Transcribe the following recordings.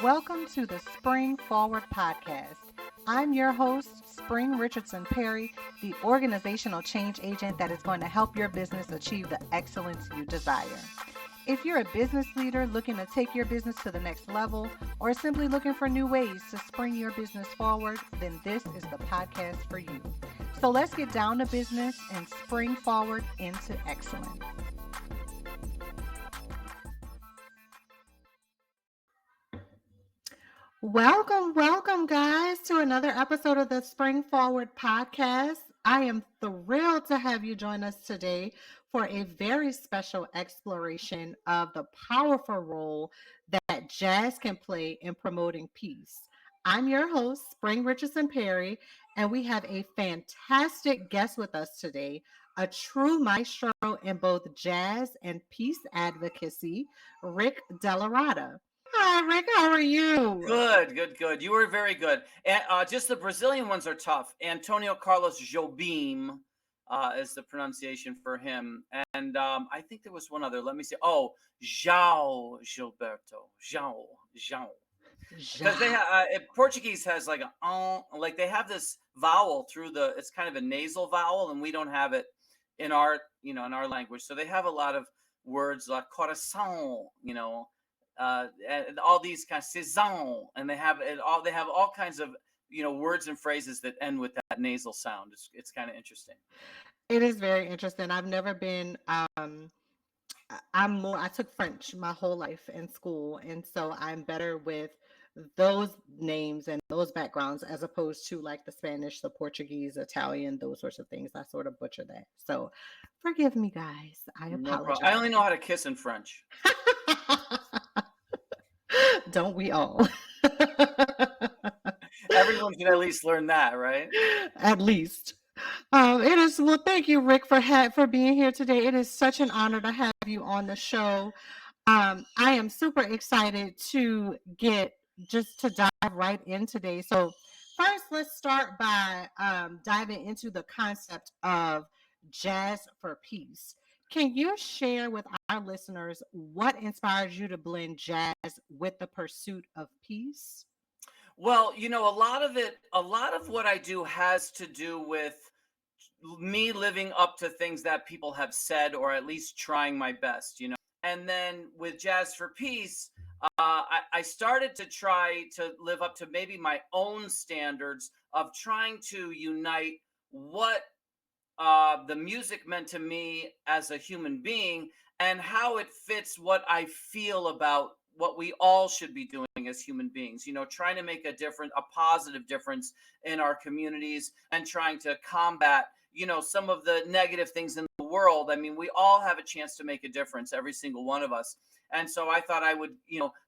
Welcome to the Spring Forward Podcast. I'm your host, Spring Richardson-Perry, the organizational change agent that is going to help your business achieve the excellence you desire. If you're a business leader looking to take your business to the next level or simply looking for new ways to spring your business forward, then this is the podcast for you. So let's get down to business and spring forward into excellence. Welcome, guys, to another episode of the Spring Forward podcast. I am thrilled to have you join us today for a very special exploration of the powerful role that jazz can play in promoting peace. I'm your host, Spring Richardson-Perry, and we have a fantastic guest with us today, a true maestro in both jazz and peace advocacy, Rick DellaRatta. Hi, Rick. How are you? Good. You were very good. And just the Brazilian ones are tough. Antonio Carlos Jobim is the pronunciation for him. And I think there was one other. Let me see. Oh, João Gilberto. João. Because Ja. Portuguese has like like they have this vowel through the. It's kind of a nasal vowel, and we don't have it in our in our language. So they have a lot of words like coração, and all these kind of saison, and they have it all. They have all kinds of words and phrases that end with that nasal sound. It's kind of interesting. It is very interesting. I've never been I took French my whole life in school, and so I'm better with those names and those backgrounds as opposed to like the Spanish, the Portuguese, Italian, those sorts of things. I sort of butcher that. So forgive me, guys. I No problem. I apologize. only know how to kiss in French. Don't we all? Everyone can at least learn that, right? At least. It is well. Thank you, Rick, for being here today. It is such an honor to have you on the show. I am super excited to get just to dive right in today. So, first, let's start by diving into the concept of jazz for peace. Can you share with our listeners what inspires you to blend jazz with the pursuit of peace? Well, a lot of what I do has to do with me living up to things that people have said, or at least trying my best. And then with Jazz for Peace, I started to try to live up to maybe my own standards of trying to unite what the music meant to me as a human being and how it fits what I feel about what we all should be doing as human beings, trying to make a positive difference in our communities and trying to combat, some of the negative things in the world. I mean, we all have a chance to make a difference, every single one of us. And so I thought I would,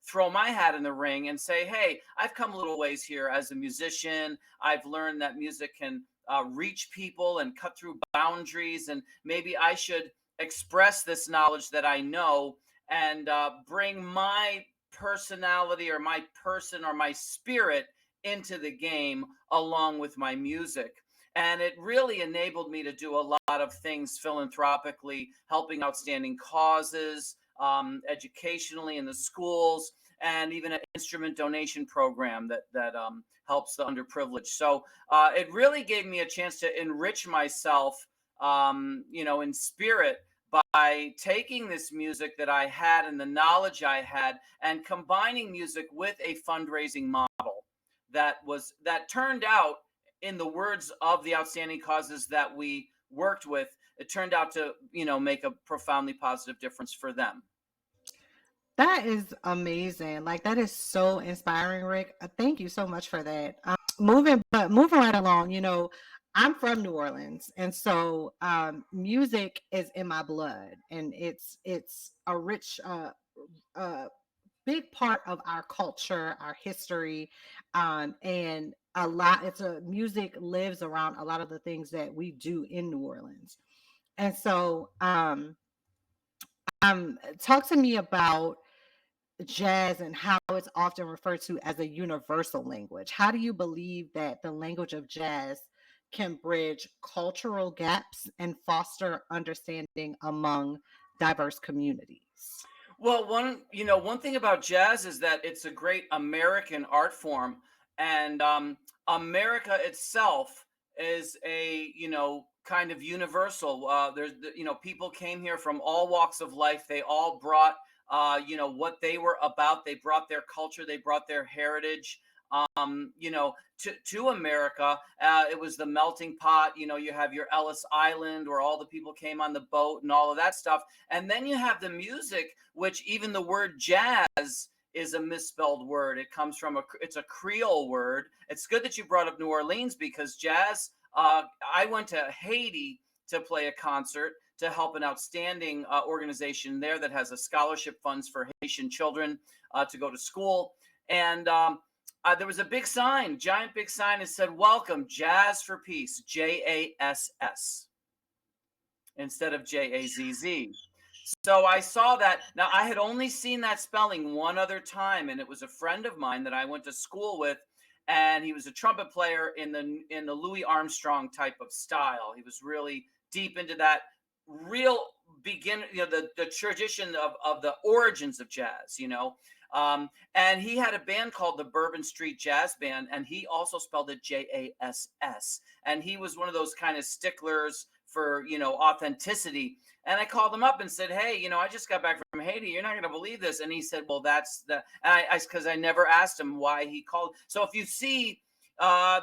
throw my hat in the ring and say, hey, I've come a little ways here as a musician. I've learned that music can reach people and cut through boundaries. And maybe I should express this knowledge that I know and bring my personality or my person or my spirit into the game along with my music. And it really enabled me to do a lot of things philanthropically, helping outstanding causes, educationally in the schools, and even an instrument donation program that helps the underprivileged. So it really gave me a chance to enrich myself, in spirit by taking this music that I had and the knowledge I had and combining music with a fundraising model that turned out, in the words of the outstanding causes that we worked with, it turned out to, make a profoundly positive difference for them. That is amazing. Like that is so inspiring, Rick. Thank you so much for that. Moving right along, I'm from New Orleans, and so music is in my blood, and it's a rich, uh, big part of our culture, our history, and a lot. It's a music lives around a lot of the things that we do in New Orleans, and so talk to me about jazz and how it's often referred to as a universal language. How do you believe that the language of jazz can bridge cultural gaps and foster understanding among diverse communities? Well, one thing about jazz is that it's a great American art form, and America itself is a kind of universal. People came here from all walks of life. They all brought what they were about. They brought their culture. They brought their heritage. To America. It was the melting pot. You have your Ellis Island where all the people came on the boat and all of that stuff. And then you have the music, which even the word jazz is a misspelled word. It comes from it's a Creole word. It's good that you brought up New Orleans because jazz. I went to Haiti to play a concert to help an outstanding organization there that has a scholarship funds for Haitian children to go to school. And there was a big sign, giant big sign that said, "Welcome, Jazz for Peace," JASS, instead of JAZZ. So I saw that. Now, I had only seen that spelling one other time, and it was a friend of mine that I went to school with, and he was a trumpet player in the Louis Armstrong type of style. He was really deep into that real the tradition of the origins of jazz, and he had a band called the Bourbon Street Jazz Band, and he also spelled it JASS. And he was one of those kind of sticklers for authenticity. And I called him up and said, "Hey, I just got back from Haiti. You're not going to believe this." And he said, "Well, that's the." And because I never asked him why he called. So if you see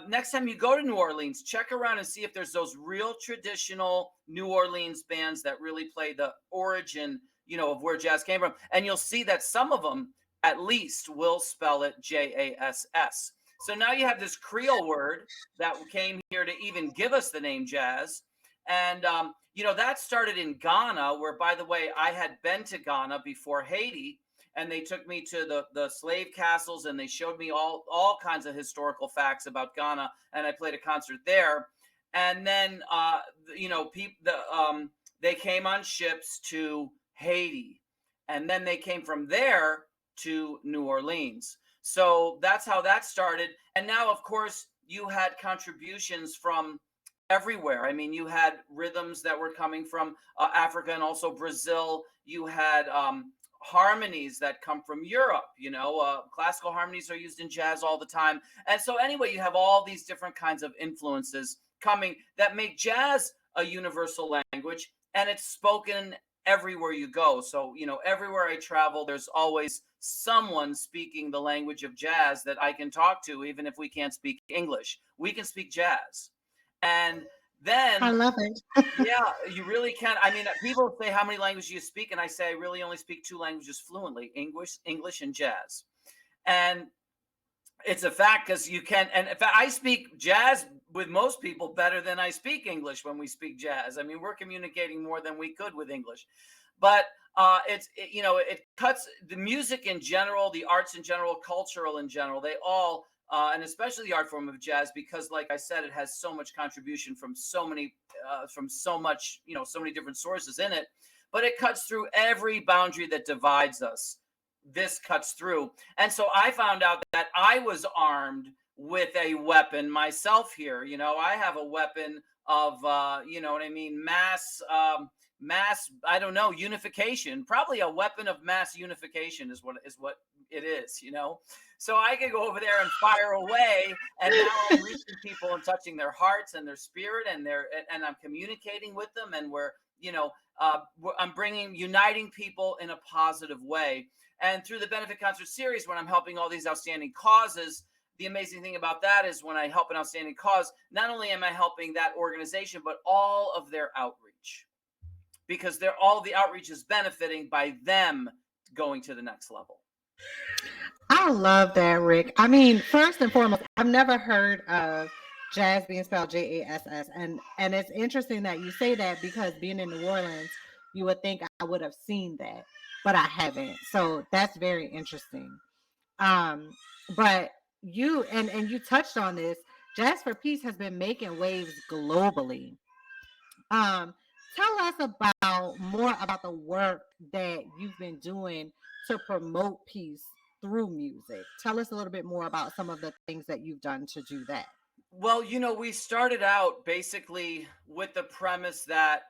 next time you go to New Orleans, check around and see if there's those real traditional New Orleans bands that really play the origin, of where jazz came from. And you'll see that some of them at least will spell it JASS. So now you have this Creole word that came here to even give us the name jazz. And, that started in Ghana, where, by the way, I had been to Ghana before Haiti, and they took me to the slave castles, and they showed me all kinds of historical facts about Ghana, and I played a concert there. And then, they came on ships to Haiti, and then they came from there to New Orleans. So that's how that started. And now, of course, you had contributions from everywhere. I mean, you had rhythms that were coming from Africa and also Brazil. You had harmonies that come from Europe. Classical harmonies are used in jazz all the time. And so anyway, you have all these different kinds of influences coming that make jazz a universal language, and it's spoken everywhere you go. So, everywhere I travel, there's always someone speaking the language of jazz that I can talk to, even if we can't speak English. We can speak jazz. And I then, love it. yeah, you really can. I mean, people say, "How many languages do you speak?" And I say, "I really only speak two languages fluently, English and jazz." And it's a fact because you can. And in fact, I speak jazz with most people better than I speak English when we speak jazz. I mean, we're communicating more than we could with English. But it cuts the music in general, the arts in general, cultural in general. They all and especially the art form of jazz, because, like I said, it has so much contribution from so many, so many different sources in it. But it cuts through every boundary that divides us. This cuts through, and so I found out that I was armed with a weapon myself here. I have a weapon of, what I mean, mass, I don't know, unification. Probably a weapon of mass unification is what it is. So I could go over there and fire away, and now I'm reaching people and touching their hearts and their spirit, and I'm communicating with them, and I'm uniting people in a positive way. And through the benefit concert series, when I'm helping all these outstanding causes, the amazing thing about that is when I help an outstanding cause, not only am I helping that organization, but all of their outreach, because all the outreach is benefiting by them going to the next level. I love that, Rick. I mean, first and foremost, I've never heard of jazz being spelled JASS, and it's interesting that you say that because being in New Orleans, you would think I would have seen that, but I haven't. So that's very interesting. But you touched on this. Jazz for Peace has been making waves globally. Um, Tell us more about the work that you've been doing to promote peace through music. Tell us a little bit more about some of the things that you've done to do that. Well, we started out basically with the premise that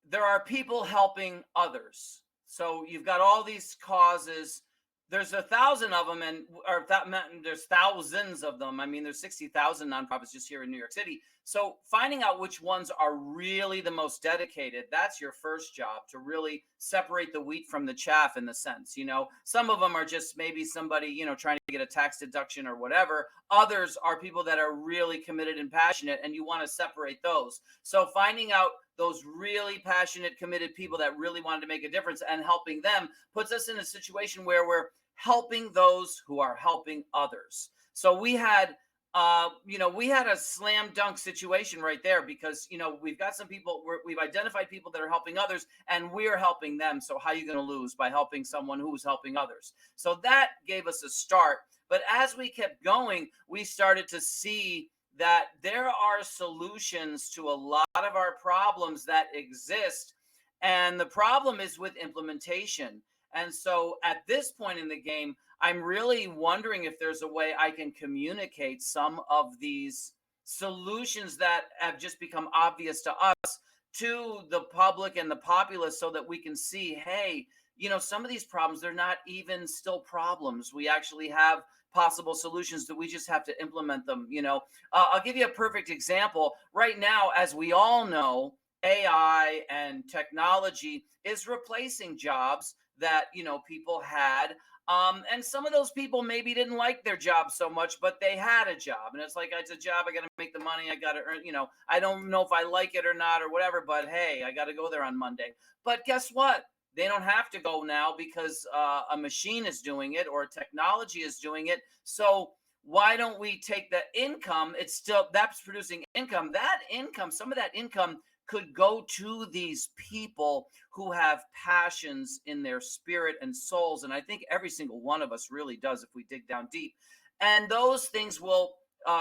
there are people helping others. So you've got all these causes. There's 1,000 of them, there's thousands of them. I mean, there's 60,000 nonprofits just here in New York City. So finding out which ones are really the most dedicated, that's your first job, to really separate the wheat from the chaff, in the sense, some of them are just maybe somebody, trying to get a tax deduction or whatever. Others are people that are really committed and passionate, and you want to separate those. So finding out those really passionate, committed people that really wanted to make a difference and helping them puts us in a situation where we're helping those who are helping others. So we had a slam dunk situation right there, because we've got some people, we've identified people that are helping others, and we're helping them. So how are you going to lose by helping someone who's helping others? So that gave us a start. But as we kept going, we started to see that there are solutions to a lot of our problems that exist, and the problem is with implementation. And so at this point in the game, I'm really wondering if there's a way I can communicate some of these solutions that have just become obvious to us to the public and the populace, so that we can see, hey, some of these problems, they're not even still problems. We actually have possible solutions, that we just have to implement them. I'll give you a perfect example. Right now, as we all know, AI and technology is replacing jobs that people had, and some of those people maybe didn't like their job so much, but they had a job, and it's like, it's a job, I got to make the money, I got to earn, I don't know if I like it or not or whatever, but hey, I got to go there on Monday. But guess what? They don't have to go now, because a machine is doing it, or technology is doing it. So why don't we take the income? That's producing income. That income, some of that income could go to these people who have passions in their spirit and souls. And I think every single one of us really does, if we dig down deep. And those things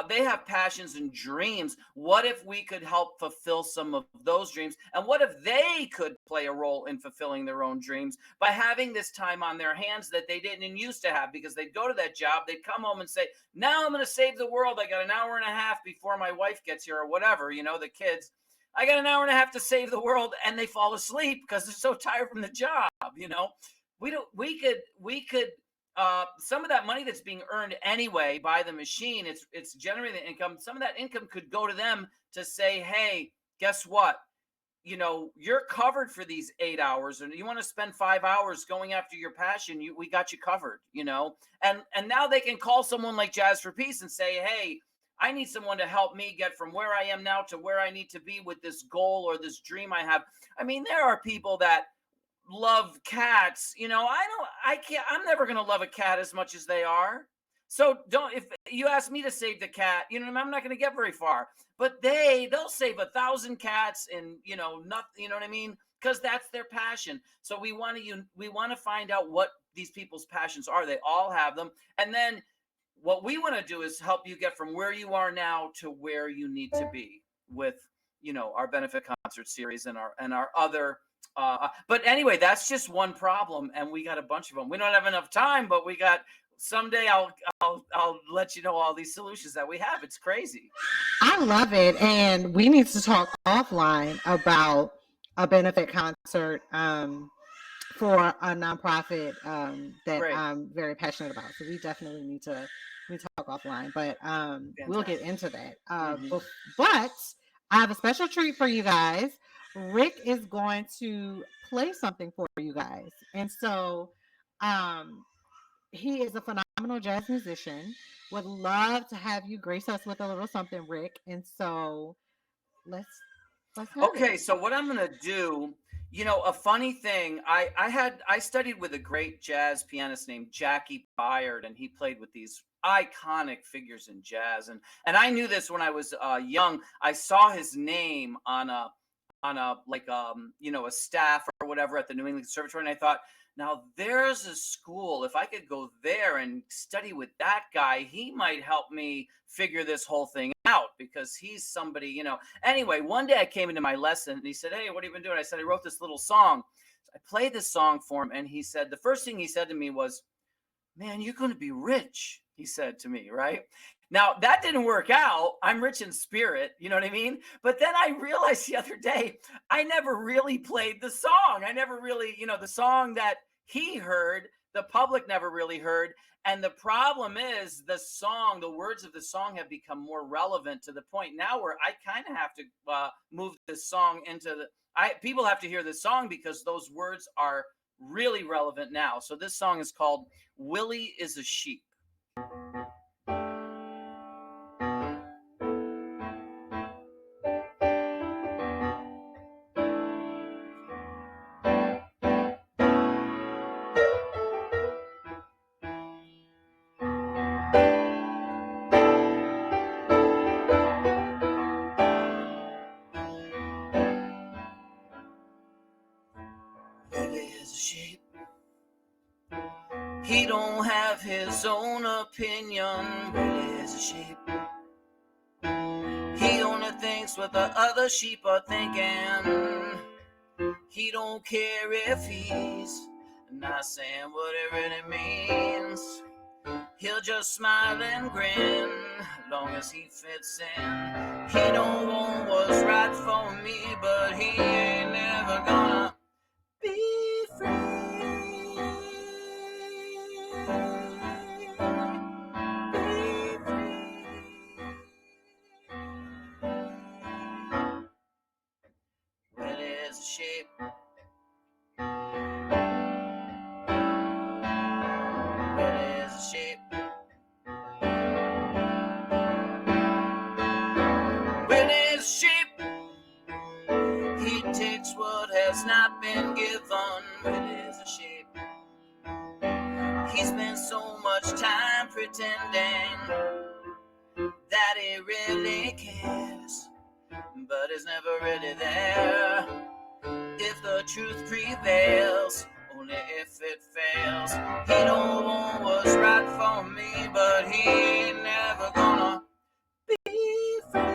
they have passions and dreams. What if we could help fulfill some of those dreams? And what if they could play a role in fulfilling their own dreams by having this time on their hands that they didn't used to have? Because they'd go to that job, they'd come home and say, now I'm going to save the world. I got an hour and a half before my wife gets here, or whatever, the kids. I got an hour and a half to save the world, and they fall asleep because they're so tired from the job. We could some of that money that's being earned anyway by the machine, it's generating income. Some of that income could go to them to say, hey, guess what? You're covered for these 8 hours, and you want to spend 5 hours going after your passion. We got you covered, and now they can call someone like Jazz for Peace and say, hey, I need someone to help me get from where I am now to where I need to be with this goal or this dream I have. I mean, there are people that love cats. I'm never going to love a cat as much as they are. So if you ask me to save the cat, I'm not going to get very far. But they'll save 1,000 cats in, nothing, you know what I mean? Because that's their passion. So we want to find out what these people's passions are. They all have them. And then what we want to do is help you get from where you are now to where you need to be with, our benefit concert series and our other. But anyway, that's just one problem, and we got a bunch of them. We don't have enough time, but we got. Someday I'll let you know all these solutions that we have. It's crazy. I love it, and we need to talk offline about a benefit concert for a nonprofit that Great. I'm very passionate about. So we definitely need to talk offline, but we'll get into that. But I have a special treat for you guys. Rick is going to play something for you guys, and so he is a phenomenal jazz musician. Would love to have you grace us with a little something, Rick. And so let's have Okay, it. so what I'm gonna do, a funny thing, I studied with a great jazz pianist named Jackie Byard, and he played with these iconic figures in jazz. And I knew this when I was young. I saw his name on a like a staff or whatever at the New England Conservatory, and I thought, now there's a school. If I could go there and study with that guy, he might help me figure this whole thing out, because he's somebody. Anyway, one day I came into my lesson and he said, hey, what have you been doing? I said, I wrote this little song. So I played this song for him, and he said, the first thing he said to me was, man, you're going to be rich, he said to me, right? Now, that didn't work out. I'm rich in spirit, you know what I mean? But then I realized the other day, I never really played the song. I never really, the song that he heard, the public never really heard. And the problem is the words of the song have become more relevant to the point now where I kind of have to move this song people have to hear this song because those words are really relevant now. So this song is called Willie is a Sheep. Willie is a sheep. He don't have his own opinion. Willie is a sheep. He only thinks what the other sheep are thinking. He don't care if he's not saying what it really means. He'll just smile and grin, long as he fits in. He don't want what's right for me, but he ain't never gonna be free. Be free. Willie is a sheep. Willie is a sheep. Willie is a sheep. He takes what has not been given. Willie is a sheep. He spends so much time pretending that he really cares, but is never really there. If the truth prevails, only if it fails. He don't want what's right for me, but he ain't never gonna be free.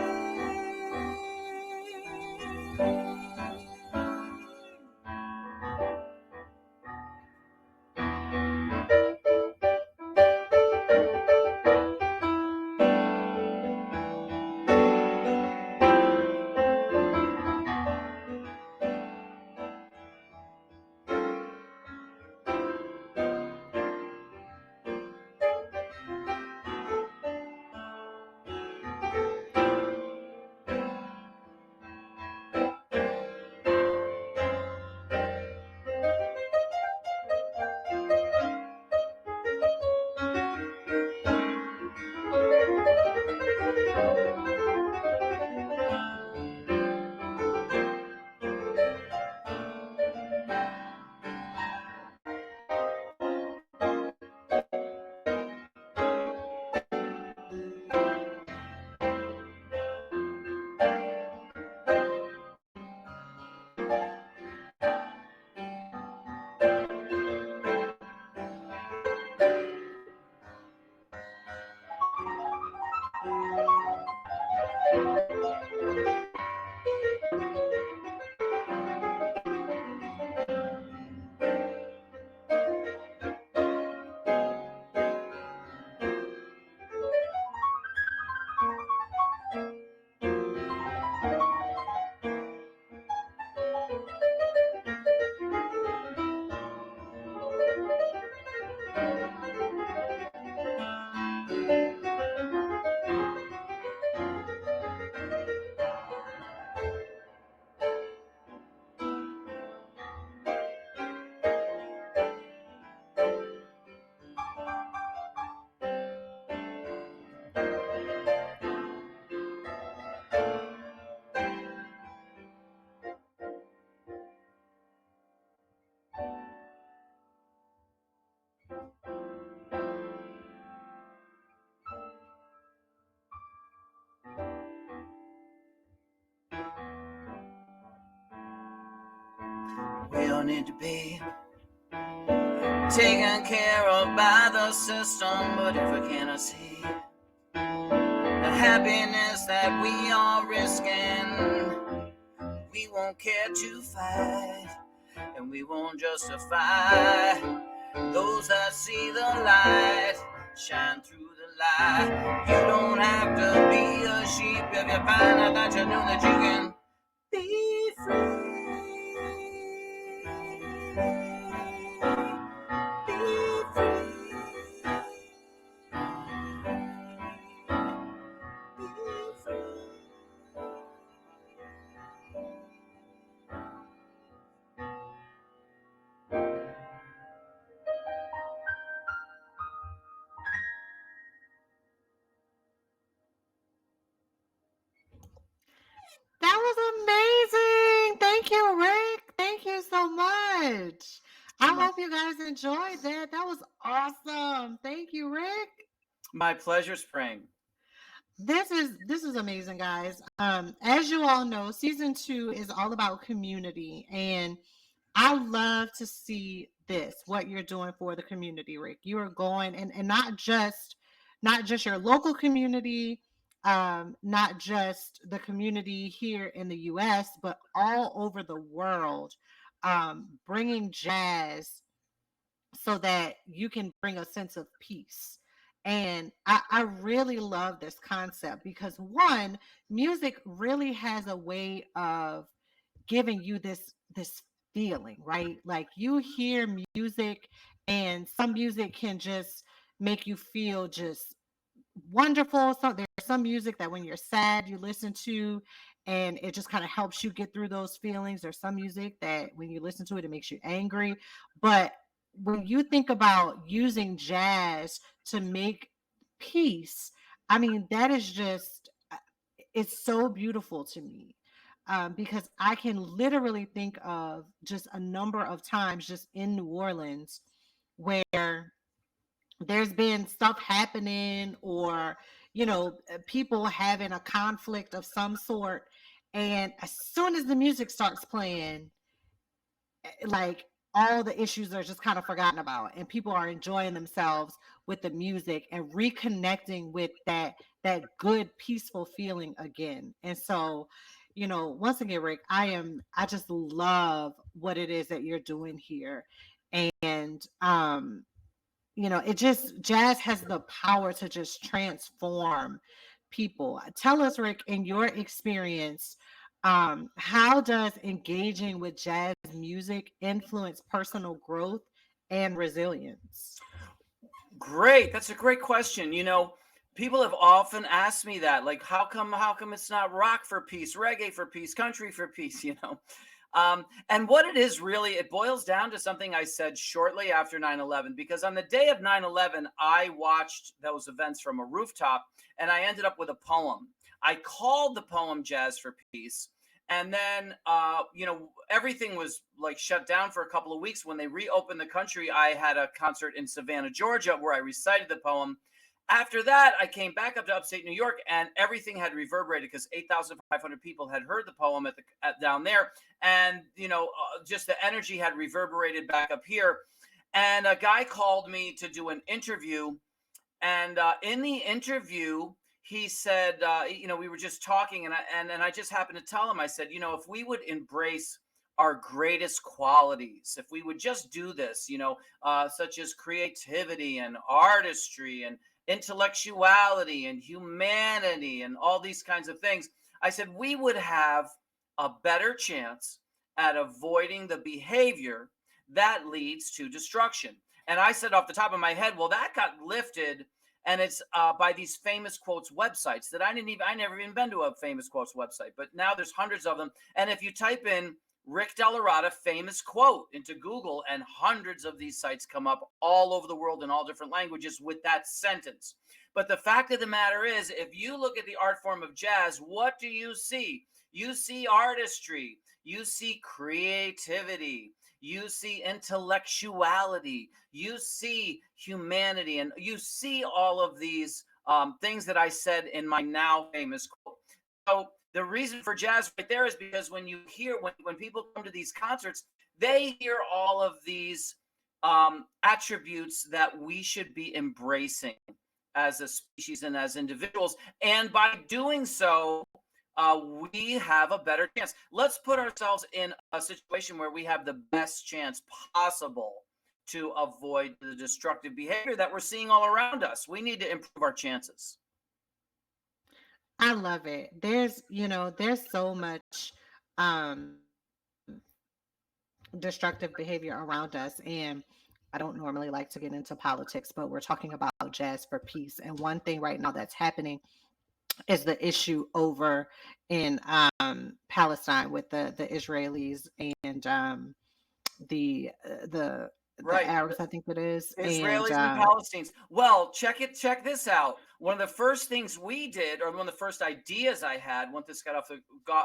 We all need to be taken care of by the system, but if we cannot see the happiness that we are risking, we won't care to fight, and we won't justify those that see the light shine through the lie. You don't if you find out that you knew that you can be free. Be free. Be free. That was amazing. Thank you, Rick. Thank you so much. I My, hope you guys enjoyed that. That was awesome. Thank you, Rick. my pleasure, Spring. This is amazing, guys. As you all know, season 2 is all about community, and I love to see this, what you're doing for the community, Rick. You are going and not just your local community, not just the community here in the US, but all over the world, bringing jazz so that you can bring a sense of peace. And I really love this concept because one, music really has a way of giving you this feeling, right? Like you hear music, and some music can just make you feel just wonderful. So there's some music that when you're sad, you listen to, and it just kind of helps you get through those feelings. There's some music that when you listen to it, it makes you angry. But when you think about using jazz to make peace, I mean, that is just, it's so beautiful to me. Because I can literally think of just a number of times just in New Orleans where there's been stuff happening, or people having a conflict of some sort, and as soon as the music starts playing, like all the issues are just kind of forgotten about, and people are enjoying themselves with the music and reconnecting with that good peaceful feeling again. And so, once again, Rick, I just love what it is that you're doing here. And it just, jazz has the power to just transform people. Tell us, Rick, in your experience, how does engaging with jazz music influence personal growth and resilience? Great. That's a great question. People have often asked me that, like, how come it's not rock for peace, reggae for peace, country for peace, and what it is really, it boils down to something I said shortly after 9/11, because on the day of 9/11, I watched those events from a rooftop, and I ended up with a poem. I called the poem Jazz for Peace. And then, everything was like shut down for a couple of weeks. When they reopened the country, I had a concert in Savannah, Georgia, where I recited the poem. After that, I came back up to upstate New York, and everything had reverberated because 8,500 people had heard the poem down there, and just the energy had reverberated back up here. And a guy called me to do an interview, and in the interview, he said, we were just talking, and I just happened to tell him, I said, if we would embrace our greatest qualities, if we would just do this, such as creativity and artistry and intellectuality and humanity and all these kinds of things, I said, we would have a better chance at avoiding the behavior that leads to destruction. And I said off the top of my head, well, that got lifted, and it's by these famous quotes websites that I never even been to a famous quotes website, but now there's hundreds of them. And if you type in Rick DellaRatta famous quote into Google, and hundreds of these sites come up all over the world in all different languages with that sentence. But the fact of the matter is, if you look at the art form of jazz, what do you see? You see artistry, you see creativity, you see intellectuality, you see humanity, and you see all of these things that I said in my now famous quote. So the reason for jazz right there is because when you hear, when people come to these concerts, they hear all of these attributes that we should be embracing as a species and as individuals. And by doing so, we have a better chance. Let's put ourselves in a situation where we have the best chance possible to avoid the destructive behavior that we're seeing all around us. We need to improve our chances. I love it. There's so much um destructive behavior around us, and I don't normally like to get into politics, but we're talking about jazz for peace. And one thing right now that's happening is the issue over in Palestine with the Israelis and the Right. Arabs, I think it is, and Israelis and Palestinians. Well, check this out. One of the first things we did, or one of the first ideas I had once this got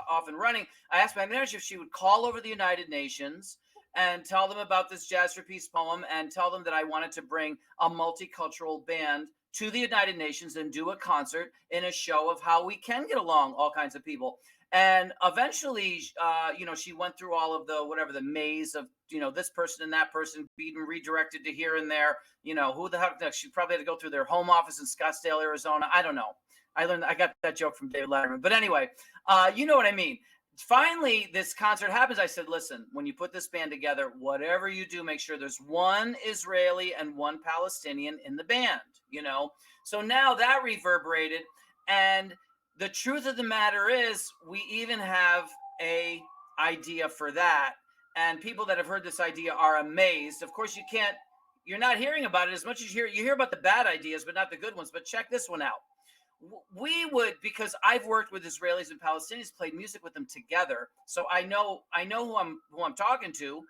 off and running, I asked my manager if she would call over the United Nations and tell them about this Jazz for Peace poem and tell them that I wanted to bring a multicultural band to the United Nations and do a concert in a show of how we can get along, all kinds of people. And eventually, she went through all of the whatever the maze of this person and that person being redirected to here and there. Who the heck next? She probably had to go through their home office in Scottsdale, Arizona. I don't know. I got that joke from David Letterman. But anyway, you know what I mean. Finally, this concert happens. I said, listen, when you put this band together, whatever you do, make sure there's one Israeli and one Palestinian in the band. So now that reverberated. And the truth of the matter is, we even have a idea for that. And people that have heard this idea are amazed. Of course, you're not hearing about it as much as you hear about the bad ideas, but not the good ones. But check this one out. We would, because I've worked with Israelis and Palestinians, played music with them together, so I know who I'm talking to,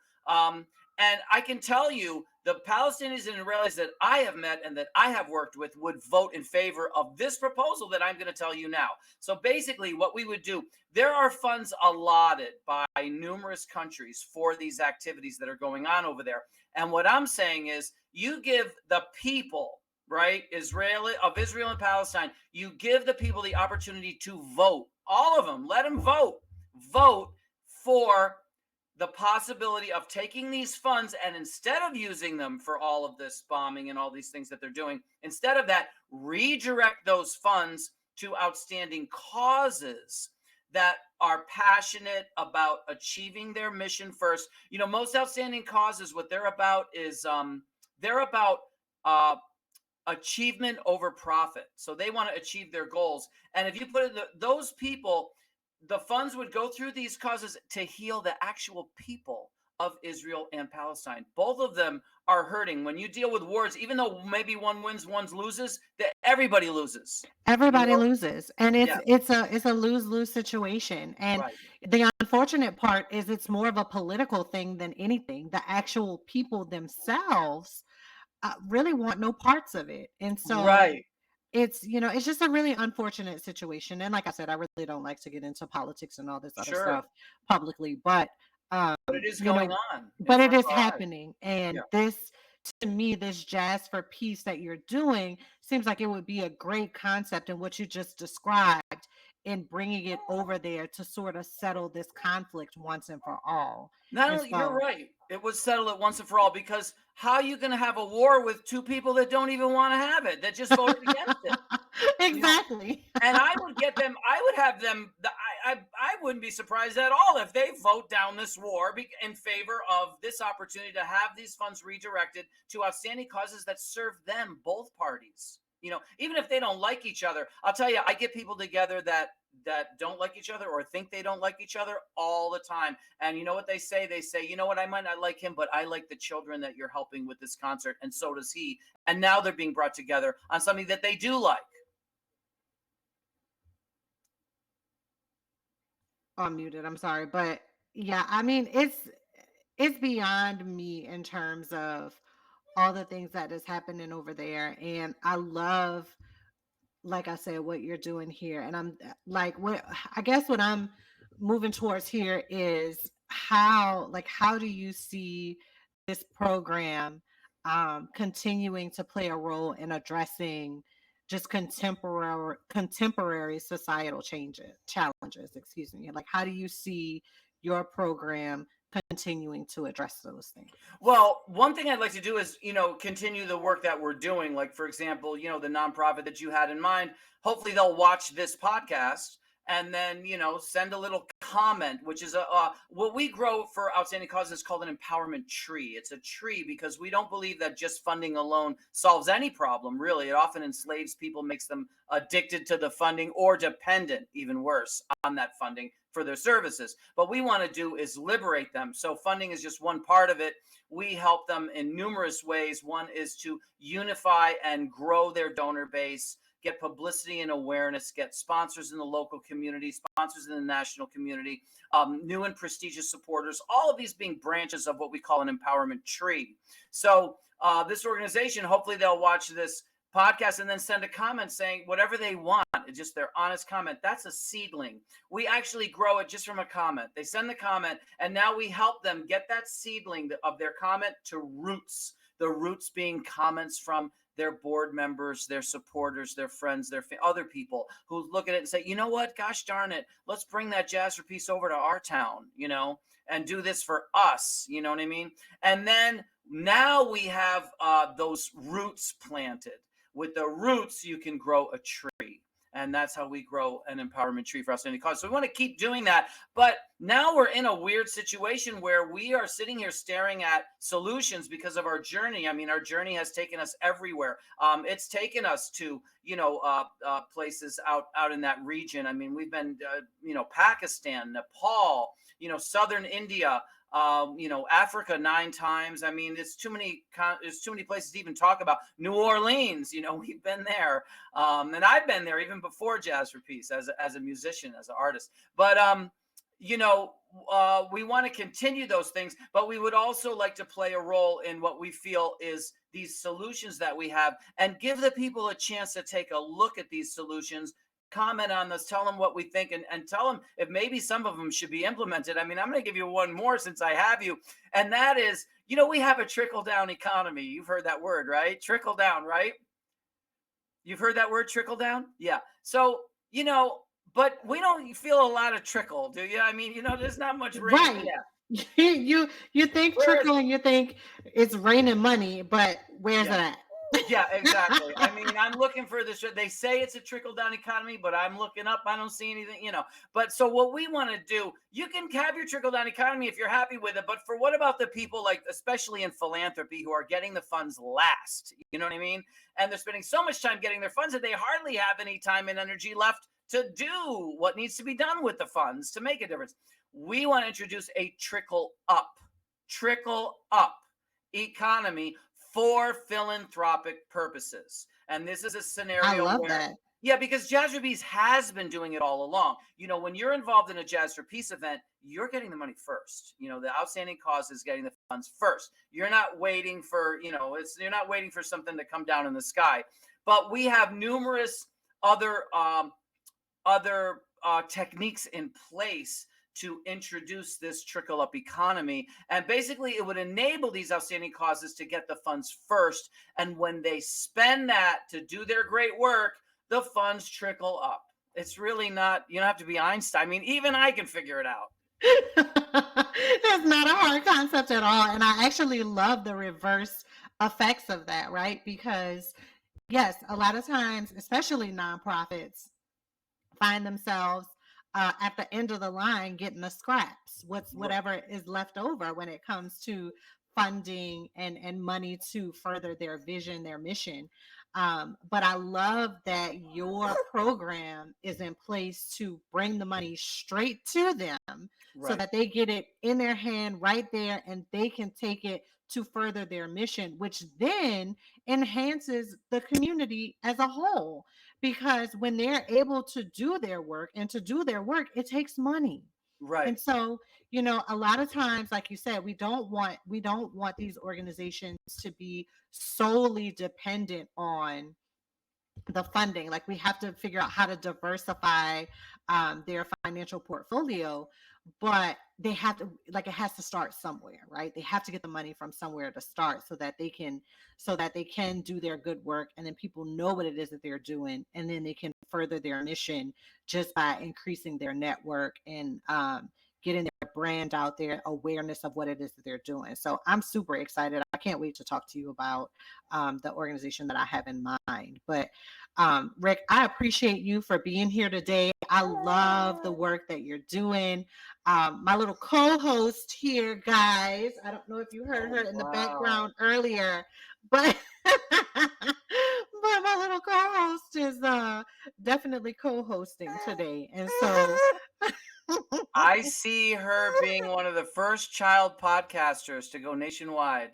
and I can tell you the Palestinians and Israelis that I have met and that I have worked with would vote in favor of this proposal that I'm going to tell you now. So basically, what we would do, there are funds allotted by numerous countries for these activities that are going on over there, and what I'm saying is, you give the people, right, Israel and Palestine, you give the people the opportunity to vote. All of them, let them vote for the possibility of taking these funds, and instead of using them for all of this bombing and all these things that they're doing, instead of that, redirect those funds to outstanding causes that are passionate about achieving their mission first. Most outstanding causes, what they're about is they're about achievement over profit. So they want to achieve their goals. And if you put it, those people, the funds would go through these causes to heal the actual people of Israel and Palestine. Both of them are hurting. When you deal with wars, even though maybe one wins, one loses, that everybody loses. everybody loses, and Yeah, it's a lose-lose situation. And right. the unfortunate part is it's more of a political thing than anything. The actual people themselves really want no parts of it, and so Right. it's just a really unfortunate situation. And like I said, I really don't like to get into politics and all this other Sure. stuff publicly, but um But it is you going know on in but it front is of our eyes. happening. And Yeah. this, to me, this jazz for peace that you're doing seems like it would be a great concept, and what you just described, in bringing it over there to sort of settle this conflict once and for all. Not And only, you're so right. It was settled it once and for all, because how are you going to have a war with two people that don't even want to have it, that just voted against it? You know, exactly. and I would get them. I would have them. I wouldn't be surprised at all if they vote down this war in favor of this opportunity to have these funds redirected to outstanding causes that serve them, both parties. Even if they don't like each other, I'll tell you, I get people together that don't like each other or think they don't like each other all the time. And you know what they say? They say, you know what, I might not like him, but I like the children that you're helping with this concert, and so does he. And now they're being brought together on something that they do like. Oh, I'm muted. I'm sorry, but yeah, I mean, it's beyond me in terms of all the things that is happening over there. And I love, like I said, what you're doing here. And I'm like, what I guess what I'm moving towards here is how do you see this program continuing to play a role in addressing just contemporary societal challenges, excuse me. Like, how do you see your program continuing to address those things? Well, one thing I'd like to do is, continue the work that we're doing. Like, for example, the nonprofit that you had in mind, hopefully they'll watch this podcast and then send a little comment, which is what we grow for outstanding causes is called an empowerment tree. It's a tree because we don't believe that just funding alone solves any problem. Really, it often enslaves people, makes them addicted to the funding or dependent, even worse, on that funding for their services. But we want to do is liberate them. So funding is just one part of it. We help them in numerous ways. One is to unify and grow their donor base, get publicity and awareness, get sponsors in the local community, sponsors in the national community, new and prestigious supporters, all of these being branches of what we call an empowerment tree. So this organization, hopefully they'll watch this podcast and then send a comment saying whatever they want, just their honest comment. That's a seedling. We actually grow it just from a comment. They send the comment, and now we help them get that seedling of their comment to roots. The roots being comments from their board members, their supporters, their friends, their other people who look at it and say, you know what, gosh darn it, let's bring that jazz piece over to our town, and do this for us. You know what I mean? And then now we have those roots planted. With the roots, you can grow a tree. And that's how we grow an empowerment tree for outstanding cause. So we want to keep doing that. But now we're in a weird situation where we are sitting here staring at solutions because of our journey. I mean, our journey has taken us everywhere. It's taken us to, places out in that region. I mean, we've been, Pakistan, Nepal, southern India, Africa 9 times. I mean, there's too many places to even talk about. New Orleans, we've been there. And I've been there even before Jazz for Peace as a musician, as an artist. But, we want to continue those things, but we would also like to play a role in what we feel is these solutions that we have and give the people a chance to take a look at these solutions, comment on this, tell them what we think, and tell them if maybe some of them should be implemented. I mean, I'm going to give you one more since I have you, and that is, we have a trickle-down economy. You've heard that word, right? Trickle down, right? You've heard that word, trickle down? Yeah. So, but we don't feel a lot of trickle, do you? I mean, there's not much rain. Right. Yeah. You think trickle and you think it's raining money, but where's it at? Yeah, exactly. I mean, I'm looking for this. They say it's a trickle down economy, but I'm looking up. I don't see anything, But so what we want to do, you can have your trickle down economy if you're happy with it. But for what about the people, like, especially in philanthropy, who are getting the funds last? You know what I mean? And they're spending so much time getting their funds that they hardly have any time and energy left to do what needs to be done with the funds to make a difference. We want to introduce a trickle up economy for philanthropic purposes. And this is a scenario I love where, that. yeah, because Jazz for Peace has been doing it all along. When you're involved in a Jazz for Peace event, you're getting the money first. The outstanding cause is getting the funds first. You're not waiting for, you're not waiting for something to come down in the sky. But we have numerous other techniques in place to introduce this trickle-up economy. And basically, it would enable these outstanding causes to get the funds first. And when they spend that to do their great work, the funds trickle up. It's really not, you don't have to be Einstein. I mean, even I can figure it out. It's not a hard concept at all. And I actually love the reverse effects of that, right? Because, yes, a lot of times, especially nonprofits, find themselves at the end of the line getting the scraps, whatever is left over when it comes to funding and money to further their vision, their mission. But I love that your program is in place to bring the money straight to them so that they get it in their hand right there and they can take it to further their mission, which then enhances the community as a whole. Because when they're able to do their work, and to do their work, it takes money. Right. And so, a lot of times, like you said, we don't want these organizations to be solely dependent on the funding. Like, we have to figure out how to diversify their financial portfolio, but they have to, like, it has to start somewhere, right? They have to get the money from somewhere to start so that they can do their good work, and then people know what it is that they're doing, and then they can further their mission just by increasing their network and getting their brand out there, awareness of what it is that they're doing. So I'm super excited. I can't wait to talk to you about the organization that I have in mind. But Rick, I appreciate you for being here today. I love the work that you're doing. My little co-host here, guys, I don't know if you heard her in the background earlier, but but my little co-host is definitely co-hosting today. And so I see her being one of the first child podcasters to go nationwide.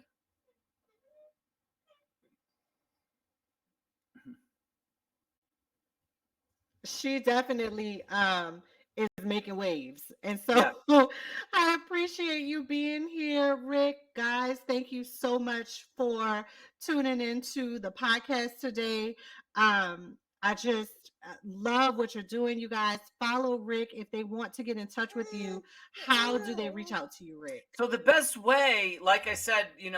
she definitely is making waves. And so Yeah. I appreciate you being here, Rick. Guys, thank you so much for tuning into the podcast today. I just love what you're doing, you guys. Follow Rick if they want to get in touch with you. How do they reach out to you, Rick? So the best way, like I said, you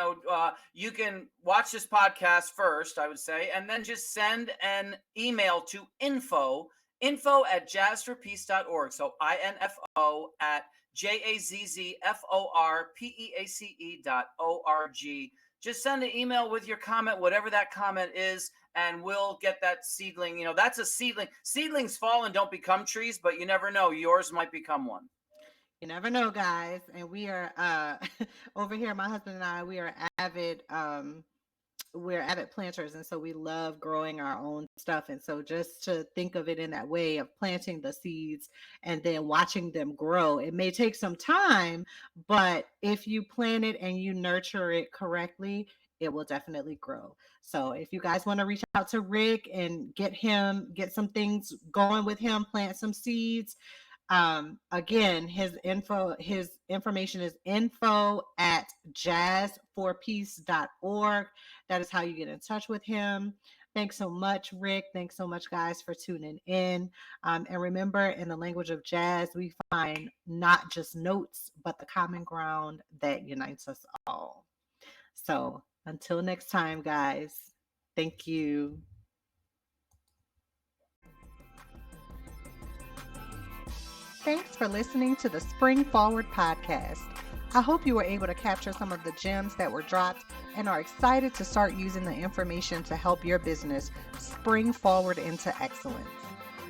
can watch this podcast first, I would say, and then just send an email to info@jazzforpeace.org. So info at jazzforpeace.org. Just send an email with your comment, whatever that comment is, and we'll get that seedling. That's a seedling. Seedlings fall and don't become trees, but you never know. Yours might become one. You never know, guys. And we are over here, my husband and I, we are avid planters, and so we love growing our own stuff. And so just to think of it in that way of planting the seeds and then watching them grow, it may take some time, but if you plant it and you nurture it correctly, it will definitely grow. So if you guys want to reach out to Rick and get some things going with him, plant some seeds. Again, his information is info@jazzforpeace.org. That is how you get in touch with him. Thanks so much, Rick. Thanks so much, guys, for tuning in. And remember, in the language of jazz, we find not just notes, but the common ground that unites us all. So until next time, guys, thank you. Thanks for listening to the Spring Forward podcast. I hope you were able to capture some of the gems that were dropped and are excited to start using the information to help your business spring forward into excellence.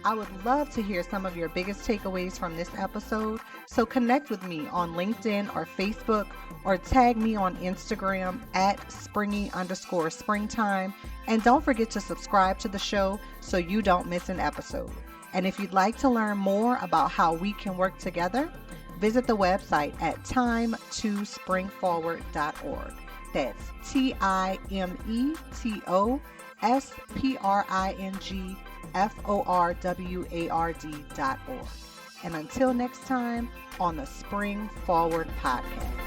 I would love to hear some of your biggest takeaways from this episode, so connect with me on LinkedIn or Facebook, or tag me on Instagram @springy_springtime. And don't forget to subscribe to the show so you don't miss an episode. And if you'd like to learn more about how we can work together, visit the website at time2springforward.org. That's TIMETOSPRINGFORWARD.org. And until next time on the Spring Forward podcast.